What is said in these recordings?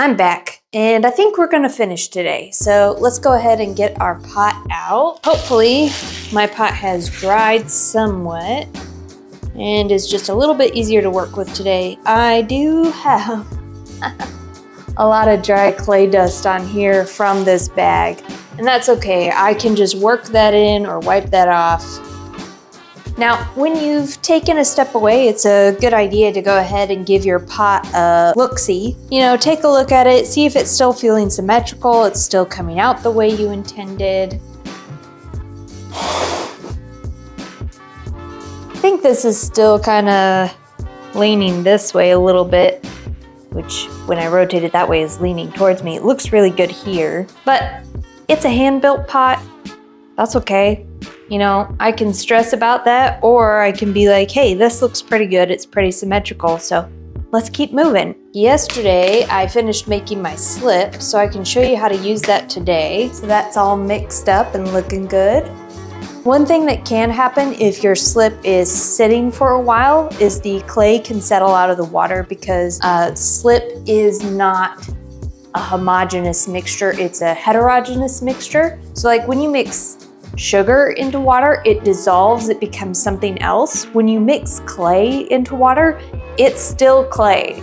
I'm back, and I think we're gonna finish today. So let's go ahead and get our pot out. Hopefully my pot has dried somewhat and is just a little bit easier to work with today. I do have a lot of dry clay dust on here from this bag, and that's okay. I can just work that in or wipe that off. Now, when you've taken a step away, it's a good idea to go ahead and give your pot a look-see. You know, take a look at it, see if it's still feeling symmetrical, it's still coming out the way you intended. I think this is still kind of leaning this way a little bit, which when I rotate it that way is leaning towards me. It looks really good here, but it's a hand-built pot. That's okay. You know, I can stress about that, or I can be like, hey, this looks pretty good. It's pretty symmetrical, so let's keep moving. Yesterday, I finished making my slip, so I can show you how to use that today. So that's all mixed up and looking good. One thing that can happen if your slip is sitting for a while is the clay can settle out of the water, because slip is not a homogeneous mixture, it's a heterogeneous mixture. So like when you mix sugar into water, it dissolves, it becomes something else. When you mix clay into water, it's still clay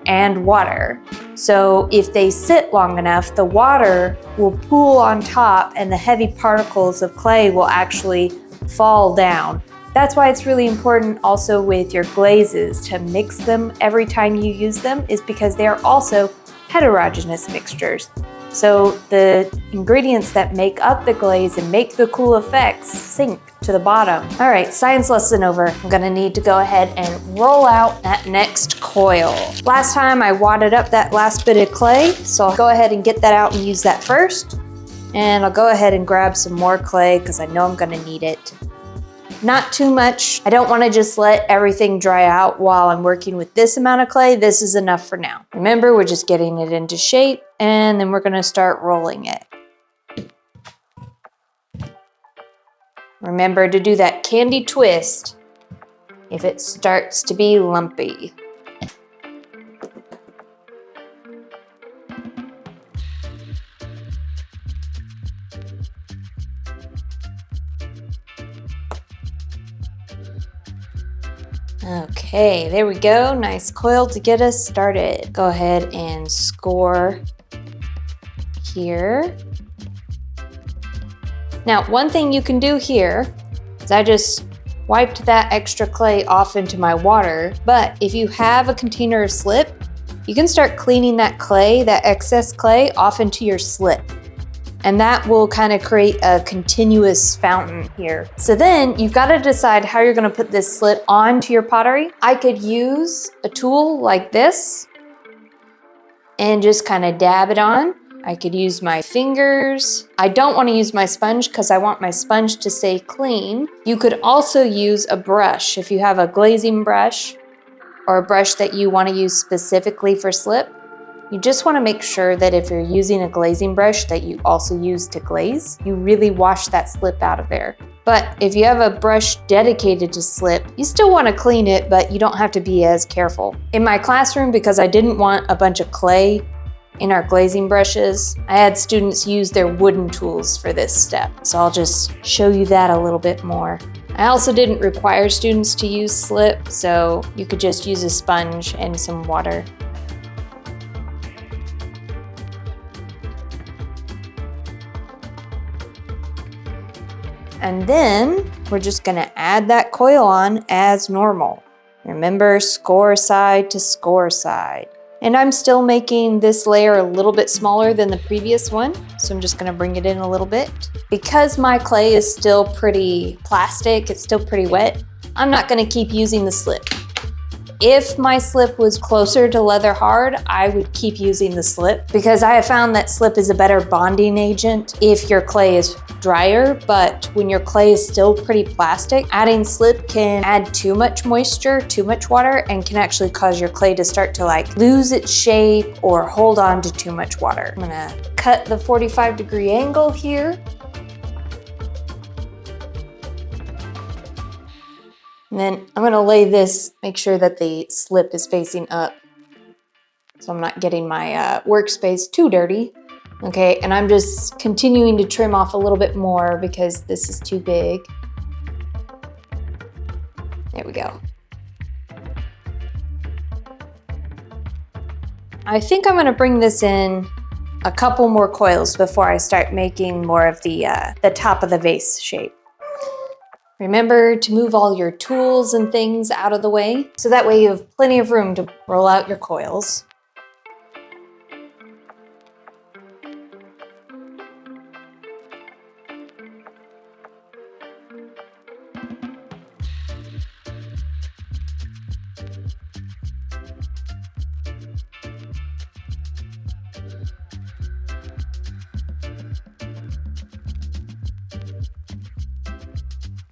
and water. So if they sit long enough, the water will pool on top and the heavy particles of clay will actually fall down. That's why it's really important also with your glazes to mix them every time you use them, is because they are also heterogeneous mixtures. So the ingredients that make up the glaze and make the cool effects sink to the bottom. All right, science lesson over. I'm gonna need to go ahead and roll out that next coil. Last time I wadded up that last bit of clay, so I'll go ahead and get that out and use that first. And I'll go ahead and grab some more clay because I know I'm gonna need it. Not too much. I don't want to just let everything dry out while I'm working with this amount of clay. This is enough for now. Remember, we're just getting it into shape, and then we're going to start rolling it. Remember to do that candy twist if it starts to be lumpy. Okay, there we go. Nice coil to get us started. Go ahead and score here. Now, one thing you can do here is I just wiped that extra clay off into my water, but if you have a container of slip, you can start cleaning that clay, that excess clay, off into your slip. And that will kind of create a continuous fountain here. So then you've got to decide how you're going to put this slip onto your pottery. I could use a tool like this and just kind of dab it on. I could use my fingers. I don't want to use my sponge because I want my sponge to stay clean. You could also use a brush. If you have a glazing brush or a brush that you want to use specifically for slip, you just want to make sure that if you're using a glazing brush that you also use to glaze, you really wash that slip out of there. But if you have a brush dedicated to slip, you still want to clean it, but you don't have to be as careful. In my classroom, because I didn't want a bunch of clay in our glazing brushes, I had students use their wooden tools for this step. So I'll just show you that a little bit more. I also didn't require students to use slip, so you could just use a sponge and some water. And then we're just gonna add that coil on as normal. Remember, score side to score side. And I'm still making this layer a little bit smaller than the previous one, so I'm just gonna bring it in a little bit. Because my clay is still pretty plastic, it's still pretty wet, I'm not gonna keep using the slip. If my slip was closer to leather hard, I would keep using the slip, because I have found that slip is a better bonding agent if your clay is drier, but when your clay is still pretty plastic, adding slip can add too much moisture, too much water, and can actually cause your clay to start to like lose its shape or hold on to too much water. I'm gonna cut the 45-degree angle here. And then I'm gonna lay this, make sure that the slip is facing up. So so I'm not getting my workspace too dirty. Okay, and I'm just continuing to trim off a little bit more because this is too big. There we go. I think I'm gonna bring this in a couple more coils before I start making more of the top of the vase shape. Remember to move all your tools and things out of the way, so that way you have plenty of room to roll out your coils.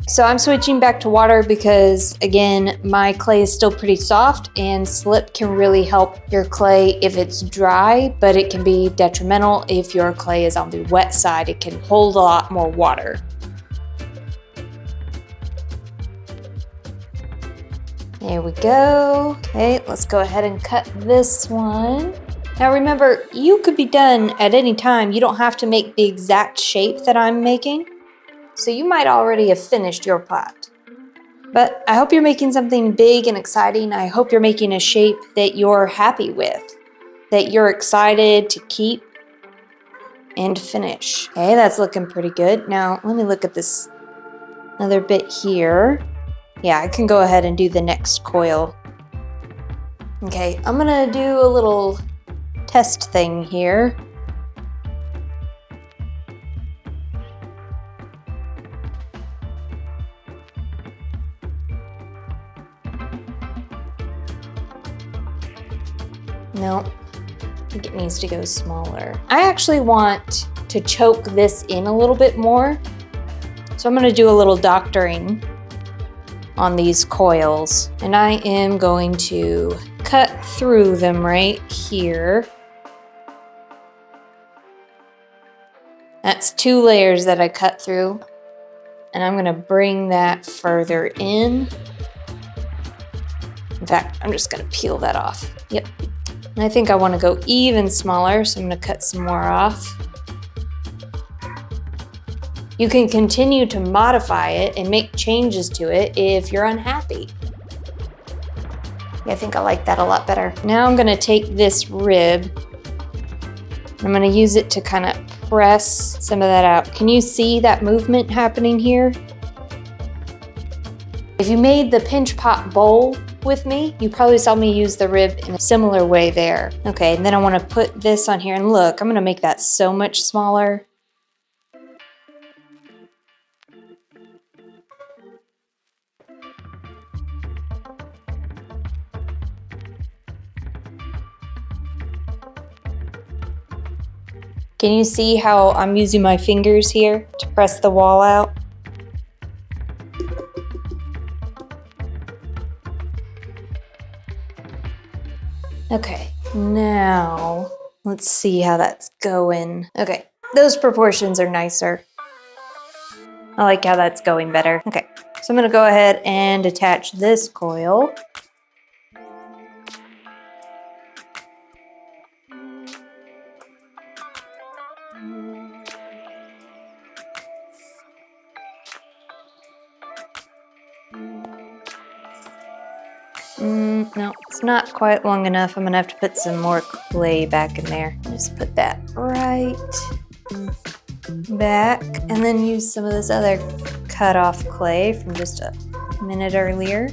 So I'm switching back to water because, again, my clay is still pretty soft and slip can really help your clay if it's dry, but it can be detrimental if your clay is on the wet side. It can hold a lot more water. There we go. Okay, let's go ahead and cut this one. Now remember, you could be done at any time. You don't have to make the exact shape that I'm making. So you might already have finished your pot. But I hope you're making something big and exciting. I hope you're making a shape that you're happy with, that you're excited to keep and finish. Okay, that's looking pretty good. Now, let me look at this another bit here. Yeah, I can go ahead and do the next coil. Okay, I'm gonna do a little test thing here. No, I think it needs to go smaller. I actually want to choke this in a little bit more. So I'm gonna do a little doctoring on these coils. And I am going to cut through them right here. That's 2 layers that I cut through. And I'm gonna bring that further in. In fact, I'm just gonna peel that off. Yep. And I think I want to go even smaller, so I'm going to cut some more off. You can continue to modify it and make changes to it if you're unhappy. Yeah, I think I like that a lot better. Now I'm going to take this rib. I'm going to use it to kind of press some of that out. Can you see that movement happening here? If you made the pinch pot bowl with me, you probably saw me use the rib in a similar way there. Okay, and then I want to put this on here, and look, I'm going to make that so much smaller. Can you see how I'm using my fingers here to press the wall out? Okay, now let's see how that's going. Okay, those proportions are nicer. I like how that's going better. Okay, so I'm gonna go ahead and attach this coil. No, it's not quite long enough. I'm gonna have to put some more clay back in there. Just put that right back, and then use some of this other cut off clay from just a minute earlier.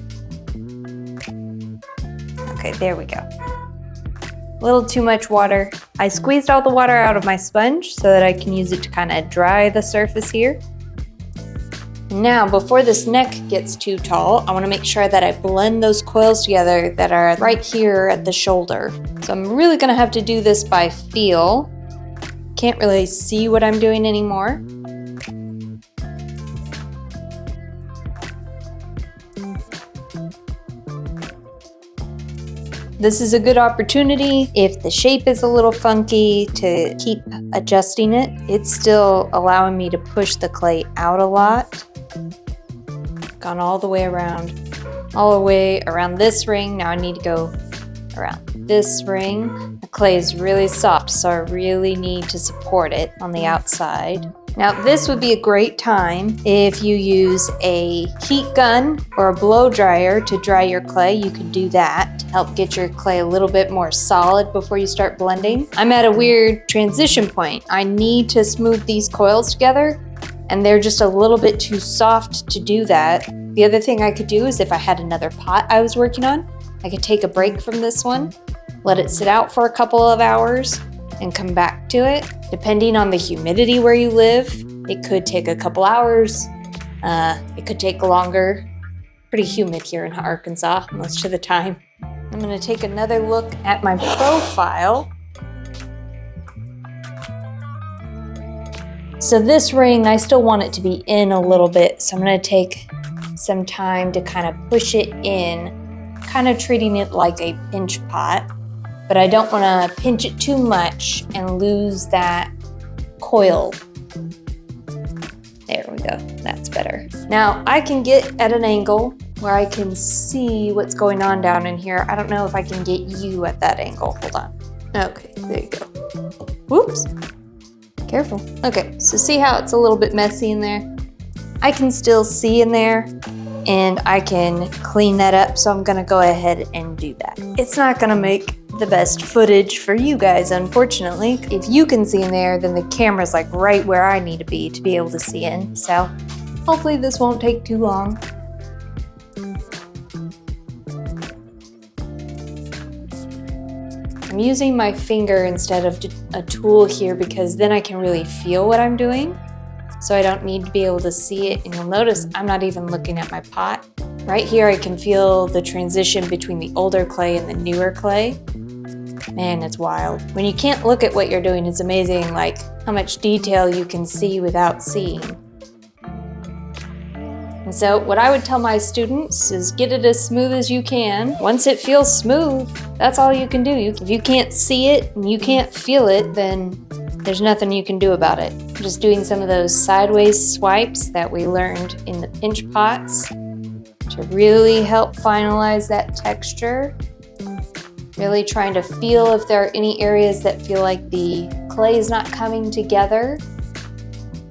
Okay, there we go. A little too much water. I squeezed all the water out of my sponge so that I can use it to kind of dry the surface here. Now, before this neck gets too tall, I want to make sure that I blend those coils together that are right here at the shoulder. So I'm really going to have to do this by feel. Can't really see what I'm doing anymore. This is a good opportunity, if the shape is a little funky, to keep adjusting it. It's still allowing me to push the clay out a lot. Gone all the way around this ring. Now I need to go around this ring. Clay is really soft, so I really need to support it on the outside. Now this would be a great time if you use a heat gun or a blow dryer to dry your clay. You could do that to help get your clay a little bit more solid before you start blending. I'm at a weird transition point. I need to smooth these coils together and they're just a little bit too soft to do that. The other thing I could do is if I had another pot I was working on, I could take a break from this one, let it sit out for a couple of hours, and come back to it. Depending on the humidity where you live, it could take a couple hours. It could take longer. Pretty humid here in Arkansas most of the time. I'm gonna take another look at my profile. So this ring, I still want it to be in a little bit, so I'm gonna take some time to kind of push it in, kind of treating it like a pinch pot. But I don't want to pinch it too much and lose that coil. There we go, that's better. Now I can get at an angle where I can see what's going on down in here. I don't know if I can get you at that angle, hold on. Okay, there you go. Whoops, careful. Okay, so see how it's a little bit messy in there? I can still see in there and I can clean that up, so I'm gonna go ahead and do that. It's not gonna make the best footage for you guys, unfortunately. If you can see in there, then the camera's like right where I need to be able to see in. So hopefully this won't take too long. I'm using my finger instead of a tool here because then I can really feel what I'm doing. So I don't need to be able to see it. And you'll notice I'm not even looking at my pot. Right here I can feel the transition between the older clay and the newer clay. Man, it's wild. When you can't look at what you're doing, it's amazing like how much detail you can see without seeing. And so what I would tell my students is get it as smooth as you can. Once it feels smooth, that's all you can do. If you can't see it and you can't feel it, then there's nothing you can do about it. Just doing some of those sideways swipes that we learned in the pinch pots to really help finalize that texture. Really trying to feel if there are any areas that feel like the clay is not coming together.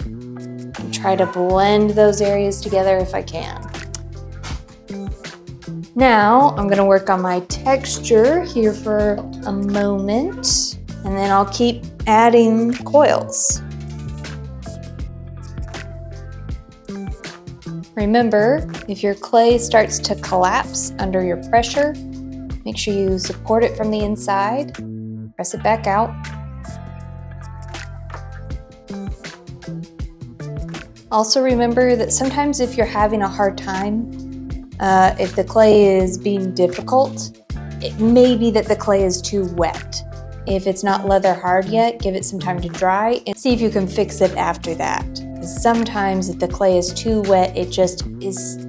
And try to blend those areas together if I can. Now I'm gonna work on my texture here for a moment, and then I'll keep adding coils. Remember, if your clay starts to collapse under your pressure, make sure you support it from the inside, press it back out. Also remember that sometimes if you're having a hard time, if the clay is being difficult, it may be that the clay is too wet. If it's not leather hard yet, give it some time to dry and see if you can fix it after that. Because sometimes if the clay is too wet, it just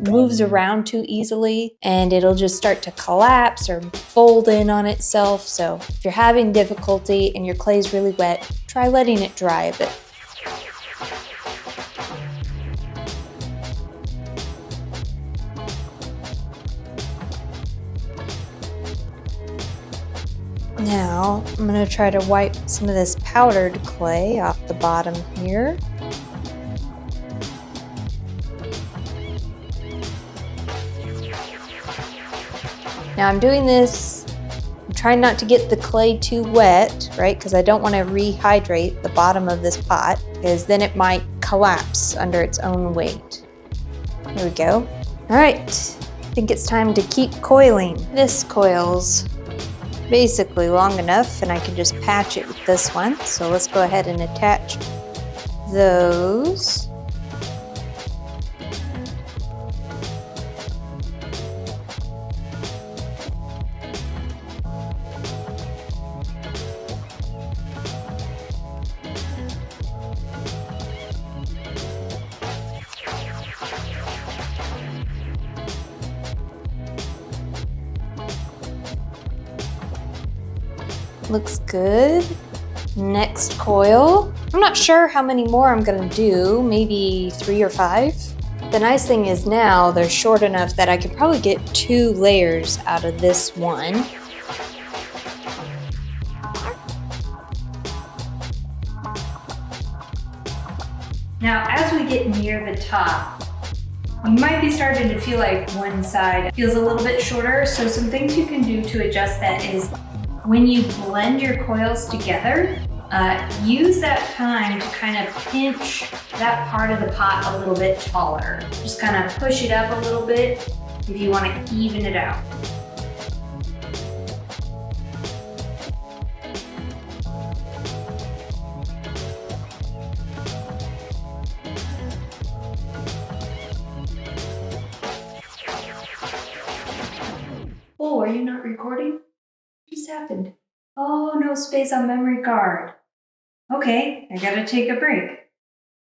moves around too easily and it'll just start to collapse or fold in on itself. So if you're having difficulty and your clay is really wet, try letting it dry a bit. Now, I'm going to try to wipe some of this powdered clay off the bottom here. Now I'm doing this, I'm trying not to get the clay too wet, right? Because I don't want to rehydrate the bottom of this pot, because then it might collapse under its own weight. There we go. All right, I think it's time to keep coiling. This coil's basically long enough and I can just patch it with this one. So let's go ahead and attach those. Looks good. Next coil. I'm not sure how many more I'm gonna do, maybe 3 or 5. The nice thing is now they're short enough that I could probably get 2 layers out of this one. Now, as we get near the top, you might be starting to feel like one side feels a little bit shorter, so some things you can do to adjust that is when you blend your coils together, use that time to kind of pinch that part of the pot a little bit taller. Just kind of push it up a little bit if you want to even it out. Oh, are you not recording? What just happened? Oh, no space on memory card. Okay, I gotta take a break.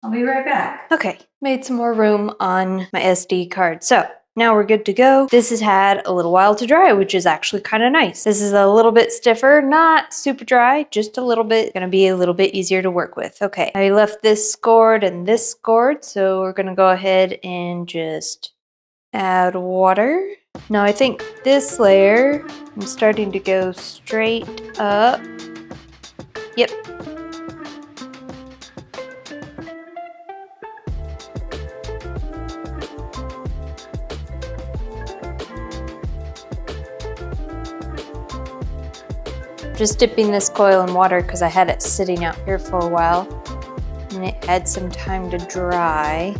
I'll be right back. Okay, made some more room on my SD card. So now we're good to go. This has had a little while to dry, which is actually kind of nice. This is a little bit stiffer, not super dry, just a little bit. Gonna be a little bit easier to work with. Okay, I left this scored and this scored, so we're gonna go ahead and just add water. Now I think this layer, I'm starting to go straight up. Yep. Just dipping this coil in water because I had it sitting out here for a while and it had some time to dry.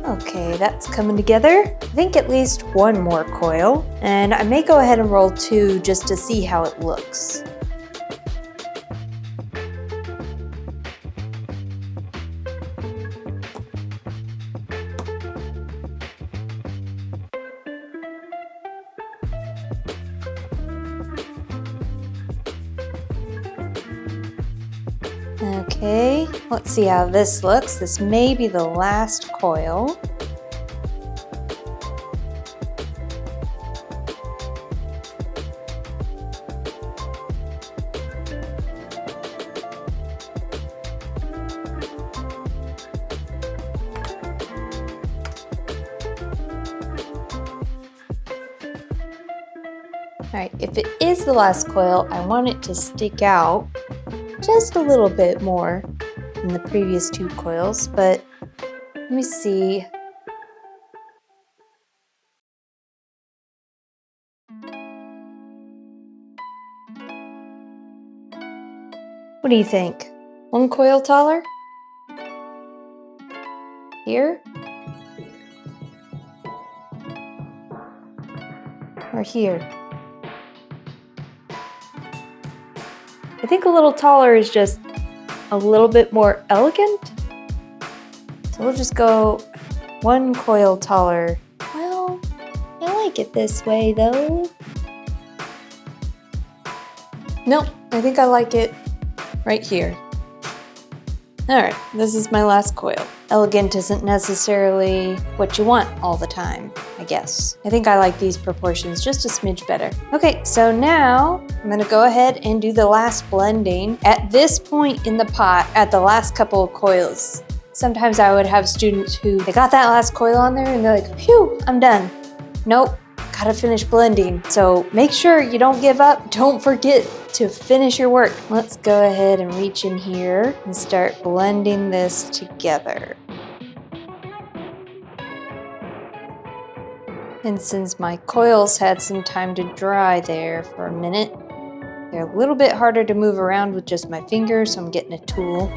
Okay, that's coming together. I think at least one more coil, and I may go ahead and roll 2 just to see how it looks. Okay, let's see how this looks. This may be the last coil. All right, if it is the last coil, I want it to stick out just a little bit more than the previous 2 coils, but let me see. What do you think? 1 coil taller? Here? Or here? I think a little taller is just a little bit more elegant. So we'll just go 1 coil taller. Well, I like it this way though. Nope, I think I like it right here. All right, this is my last coil. Elegant isn't necessarily what you want all the time, I guess. I think I like these proportions just a smidge better. Okay, so now I'm gonna go ahead and do the last blending. At this point in the pot, at the last couple of coils, sometimes I would have students who, they got that last coil on there and they're like, phew, I'm done. Nope, gotta finish blending. So make sure you don't give up. Don't forget to finish your work. Let's go ahead and reach in here and start blending this together. And since my coils had some time to dry there for a minute, they're a little bit harder to move around with just my fingers, so I'm getting a tool.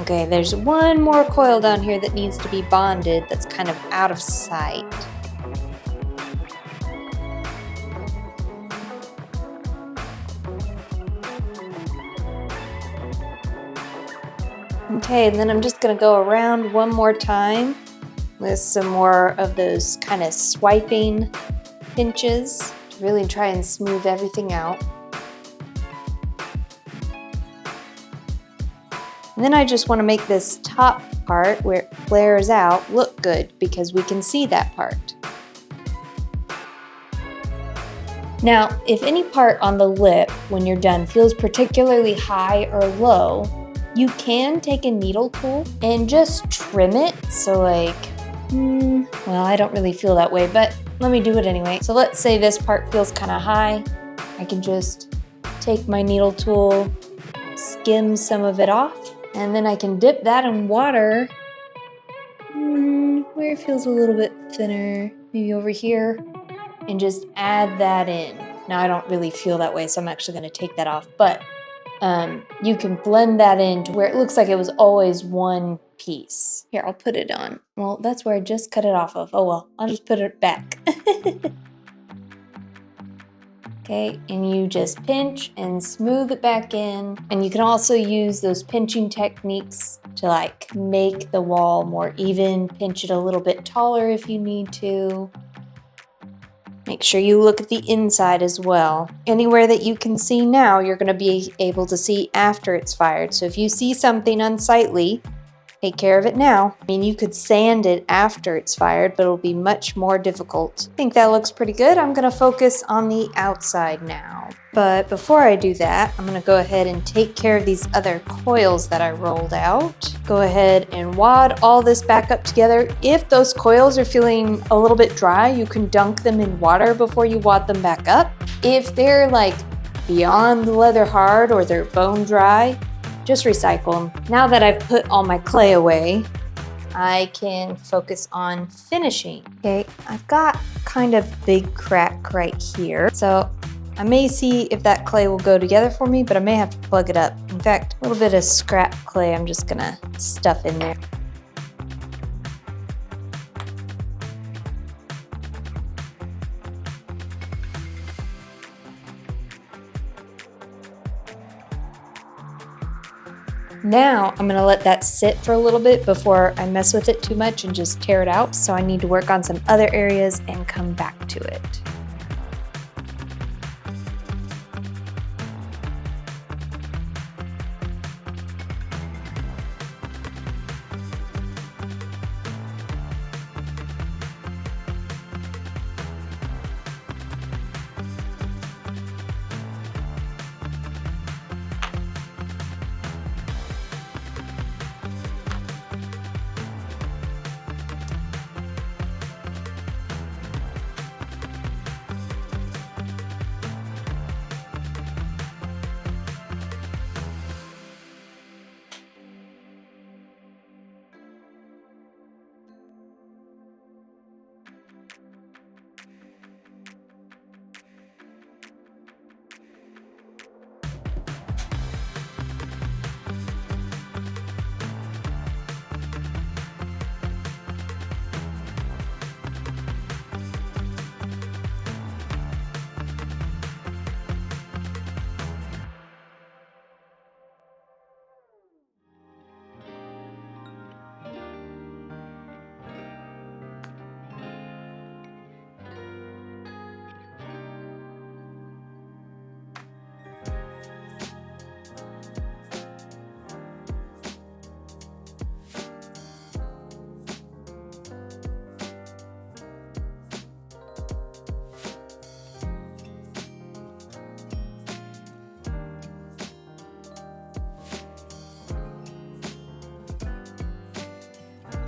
Okay, there's 1 more coil down here that needs to be bonded that's kind of out of sight. Okay, and then I'm just gonna go around 1 more time with some more of those kind of swiping pinches to really try and smooth everything out. And then I just want to make this top part where it flares out look good because we can see that part. Now, if any part on the lip when you're done feels particularly high or low, you can take a needle tool and just trim it. So like, well, I don't really feel that way, but let me do it anyway. So let's say this part feels kind of high. I can just take my needle tool, skim some of it off, and then I can dip that in water where it feels a little bit thinner, maybe over here, and just add that in. Now I don't really feel that way, so I'm actually gonna take that off, but you can blend that in to where it looks like it was always one piece. Here, I'll put it on. Well, that's where I just cut it off of. Oh well, I'll just put it back. Okay, and you just pinch and smooth it back in. And you can also use those pinching techniques to like make the wall more even, pinch it a little bit taller if you need to. Make sure you look at the inside as well. Anywhere that you can see now, you're gonna be able to see after it's fired. So if you see something unsightly, take care of it now. I mean, you could sand it after it's fired, but it'll be much more difficult. I think that looks pretty good. I'm gonna focus on the outside now. But before I do that, I'm gonna go ahead and take care of these other coils that I rolled out. Go ahead and wad all this back up together. If those coils are feeling a little bit dry, you can dunk them in water before you wad them back up. If they're like beyond leather hard or they're bone dry, just recycle them. Now that I've put all my clay away, I can focus on finishing. Okay, I've got kind of big crack right here. So I may see if that clay will go together for me, but I may have to plug it up. In fact, a little bit of scrap clay I'm just gonna stuff in there. Now I'm gonna let that sit for a little bit before I mess with it too much and just tear it out. So I need to work on some other areas and come back to it.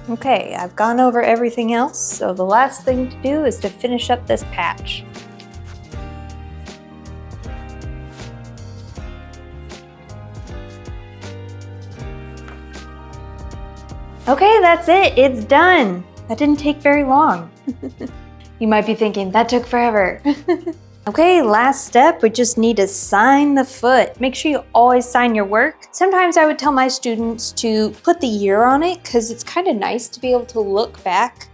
Okay, I've gone over everything else, so the last thing to do is to finish up this patch. Okay, that's it. It's done. That didn't take very long. You might be thinking, that took forever. Okay, last step, we just need to sign the foot. Make sure you always sign your work. Sometimes I would tell my students to put the year on it because it's kind of nice to be able to look back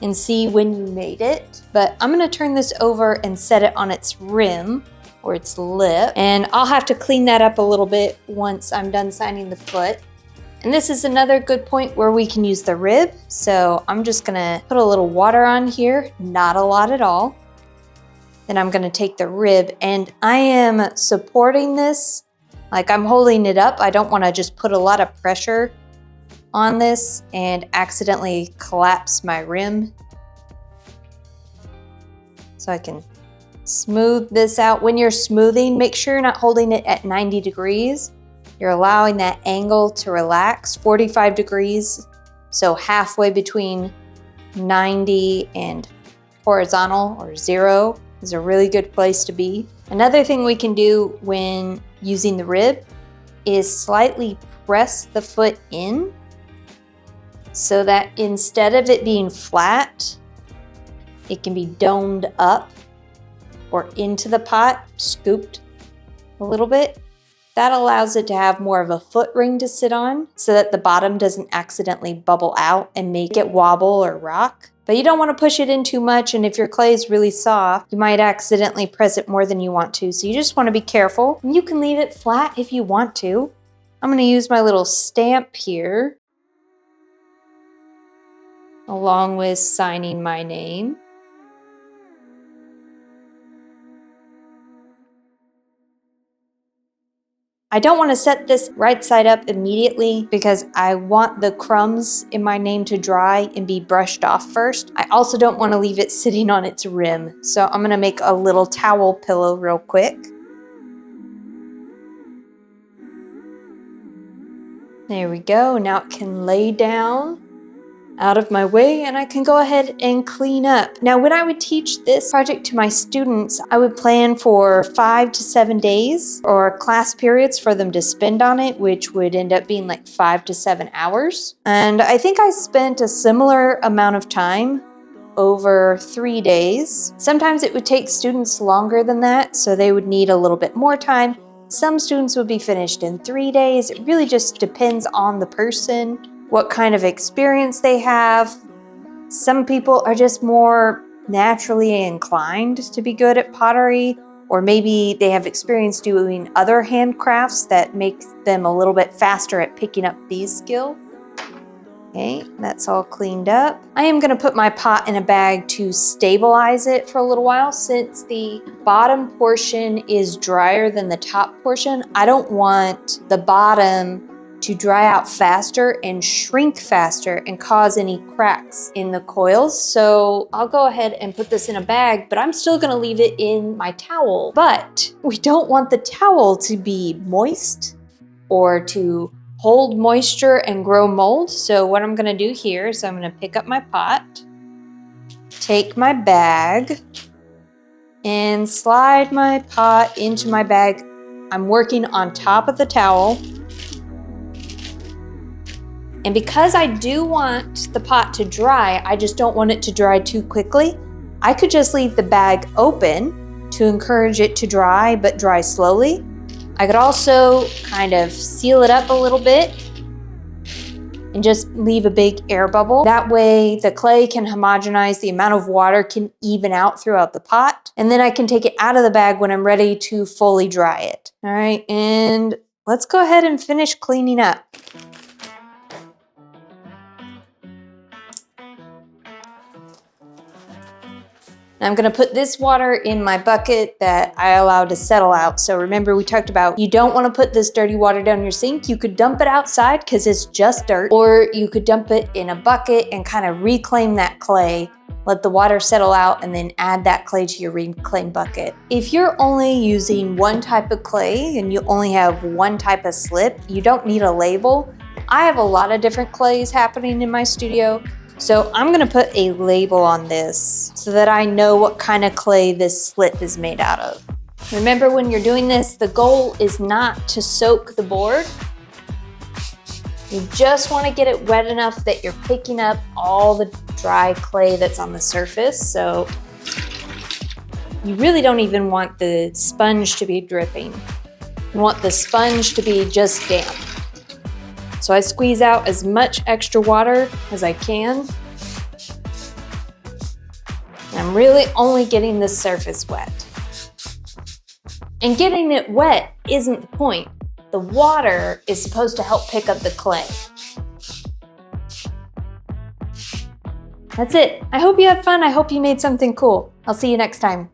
and see when you made it. But I'm gonna turn this over and set it on its rim or its lip. And I'll have to clean that up a little bit once I'm done signing the foot. And this is another good point where we can use the rib. So I'm just gonna put a little water on here, not a lot at all. Then I'm gonna take the rib, and I am supporting this, like I'm holding it up. I don't wanna just put a lot of pressure on this and accidentally collapse my rim. So I can smooth this out. When you're smoothing, make sure you're not holding it at 90 degrees. You're allowing that angle to relax, 45 degrees. So halfway between 90 and horizontal or 0 is a really good place to be. Another thing we can do when using the rib is slightly press the foot in so that instead of it being flat, it can be domed up or into the pot, scooped a little bit. That allows it to have more of a foot ring to sit on so that the bottom doesn't accidentally bubble out and make it wobble or rock. But you don't want to push it in too much, and if your clay is really soft, you might accidentally press it more than you want to. So you just want to be careful. And you can leave it flat if you want to. I'm going to use my little stamp here, along with signing my name. I don't want to set this right side up immediately because I want the crumbs in my name to dry and be brushed off first. I also don't want to leave it sitting on its rim. So I'm going to make a little towel pillow real quick. There we go. Now it can lay down out of my way and I can go ahead and clean up. Now, when I would teach this project to my students, I would plan for 5 to 7 days or class periods for them to spend on it, which would end up being like 5 to 7 hours. And I think I spent a similar amount of time over 3 days. Sometimes it would take students longer than that, so they would need a little bit more time. Some students would be finished in 3 days. It really just depends on the person, what kind of experience they have. Some people are just more naturally inclined to be good at pottery, or maybe they have experience doing other handcrafts that make them a little bit faster at picking up these skills. Okay, that's all cleaned up. I am gonna put my pot in a bag to stabilize it for a little while. Since the bottom portion is drier than the top portion, I don't want the bottom to dry out faster and shrink faster and cause any cracks in the coils. So I'll go ahead and put this in a bag, but I'm still gonna leave it in my towel. But we don't want the towel to be moist or to hold moisture and grow mold. So what I'm gonna do here is I'm gonna pick up my pot, take my bag, and slide my pot into my bag. I'm working on top of the towel. And because I do want the pot to dry, I just don't want it to dry too quickly. I could just leave the bag open to encourage it to dry, but dry slowly. I could also kind of seal it up a little bit and just leave a big air bubble. That way the clay can homogenize, the amount of water can even out throughout the pot. And then I can take it out of the bag when I'm ready to fully dry it. All right, and let's go ahead and finish cleaning up. I'm gonna put this water in my bucket that I allowed to settle out. So remember, we talked about you don't wanna put this dirty water down your sink. You could dump it outside because it's just dirt, or you could dump it in a bucket and kind of reclaim that clay, let the water settle out, and then add that clay to your reclaimed bucket. If you're only using one type of clay and you only have one type of slip, you don't need a label. I have a lot of different clays happening in my studio. So I'm gonna put a label on this so that I know what kind of clay this slip is made out of. Remember, when you're doing this, the goal is not to soak the board. You just wanna get it wet enough that you're picking up all the dry clay that's on the surface. So you really don't even want the sponge to be dripping. You want the sponge to be just damp. So I squeeze out as much extra water as I can. And I'm really only getting the surface wet. And getting it wet isn't the point. The water is supposed to help pick up the clay. That's it. I hope you had fun. I hope you made something cool. I'll see you next time.